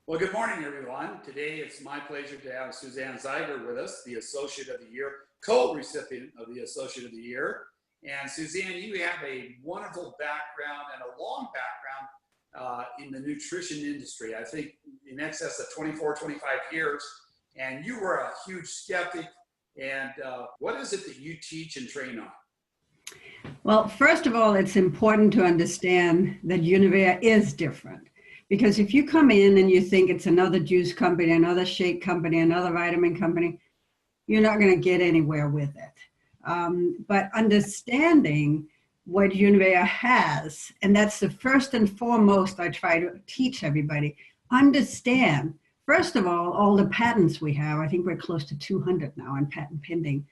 Well, good morning, everyone. Today, it's my pleasure to have Suzan Zeiger with us, the Associate of the Year, co-recipient of the Associate of the Year. And Suzan, you have a wonderful background and a long background in the nutrition industry. I think in excess of 24, 25 years. And you were a huge skeptic. And what is it that you teach and train on? Well, first of all, it's important to understand that Univera is different. Because if you come in and you think it's another juice company, another shake company, another vitamin company, you're not going to get anywhere with it. But understanding what Univera has, and that's the first and foremost I try to teach everybody, understand, first of all the patents we have. I think we're close to 200 now on patent pending.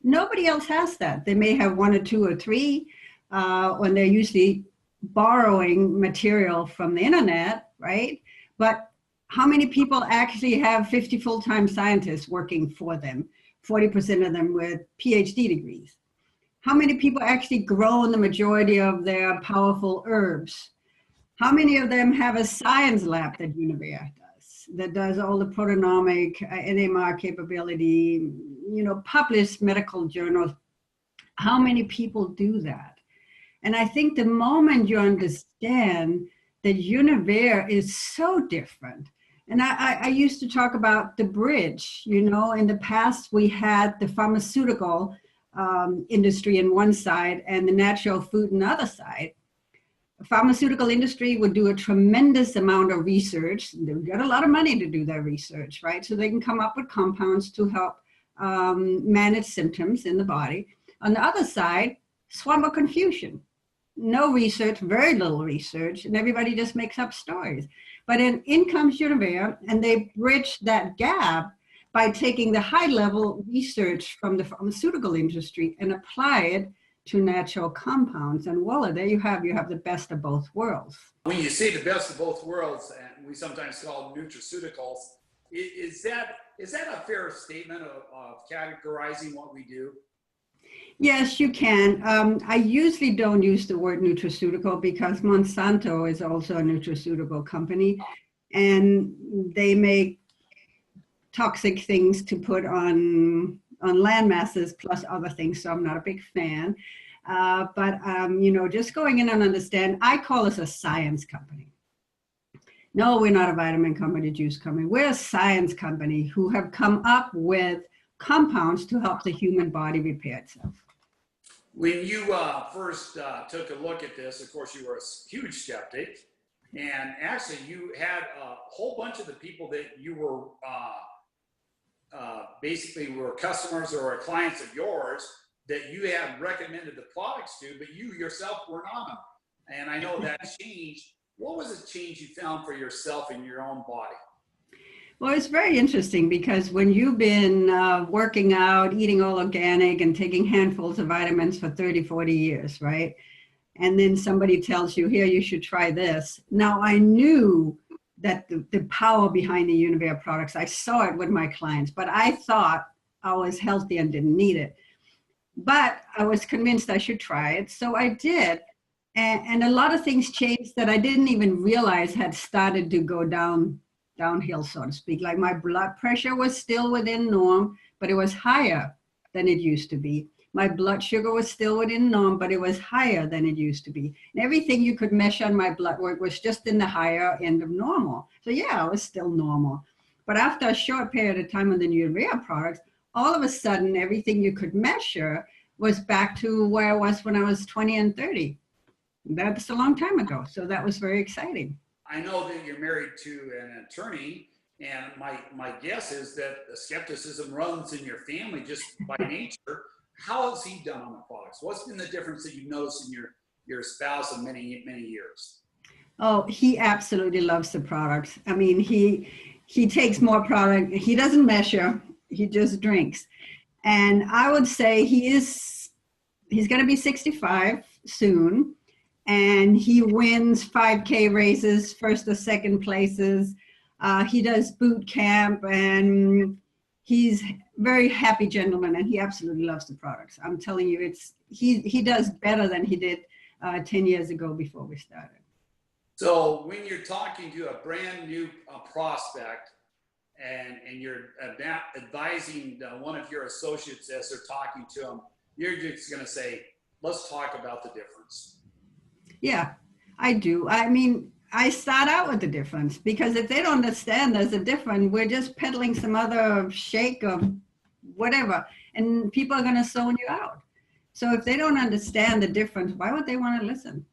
Nobody else has that. They may have one or two or three, when they're usually borrowing material from the internet, right? But how many people actually have 50 full-time scientists working for them? 40% of them with PhD degrees. How many people actually grow the majority of their powerful herbs? How many of them have a science lab that Univera does, that does all the proteomic, NMR capability, published medical journals? How many people do that? And I think the moment you understand that Univera is so different, and I used to talk about the bridge, in the past we had the pharmaceutical industry on one side and the natural food on the other side. The pharmaceutical industry would do a tremendous amount of research. They would get a lot of money to do their research, right? So they can come up with compounds to help manage symptoms in the body. On the other side, swamp of confusion. No research, very little research, and everybody just makes up stories. But in comes Univera, and they bridge that gap by taking the high-level research from the pharmaceutical industry and apply it to natural compounds. And voila, there you have the best of both worlds. When you say the best of both worlds, and we sometimes call them nutraceuticals, is that a fair statement of categorizing what we do? Yes, you can. I usually don't use the word nutraceutical because Monsanto is also a nutraceutical company, and they make toxic things to put on land masses plus other things, so I'm not a big fan. But just going in and understand, I call us a science company. No, we're not a vitamin company, juice company. We're a science company who have come up with compounds to help the human body repair itself. When you first took a look at this, of course, you were a huge skeptic, and actually you had a whole bunch of the people that you were basically were customers or clients of yours that you had recommended the products to, but you yourself weren't on them. And I know that changed. What was the change you found for yourself in your own body? Well, it's very interesting because when you've been working out, eating all organic and taking handfuls of vitamins for 30, 40 years, right? And then somebody tells you, here, you should try this. Now, I knew that the power behind the Univera products, I saw it with my clients, but I thought I was healthy and didn't need it. But I was convinced I should try it, so I did. And a lot of things changed that I didn't even realize had started to go downhill, so to speak. Like my blood pressure was still within norm, but it was higher than it used to be. My blood sugar was still within norm, but it was higher than it used to be. And everything you could measure on my blood work was just in the higher end of normal. So yeah, I was still normal. But after a short period of time on the Univera products, all of a sudden, everything you could measure was back to where I was when I was 20 and 30. That's a long time ago. So that was very exciting. I know that you're married to an attorney, and my guess is that the skepticism runs in your family just by nature. How has he done on the products? What's been the difference that you've noticed in your spouse in many, many years? Oh, he absolutely loves the products. I mean, he takes more product. He doesn't measure. He just drinks. And I would say he's going to be 65 soon. And he wins 5K races, first or second places. He does boot camp, and he's a very happy gentleman, and he absolutely loves the products. I'm telling you, he does better than he did 10 years ago before we started. So when you're talking to a brand new prospect and you're advising one of your associates as they're talking to them, you're just going to say, let's talk about the difference. Yeah, I do. I mean, I start out with the difference, because if they don't understand there's a difference, we're just peddling some other shake or whatever, and people are going to zone you out. So if they don't understand the difference, why would they want to listen?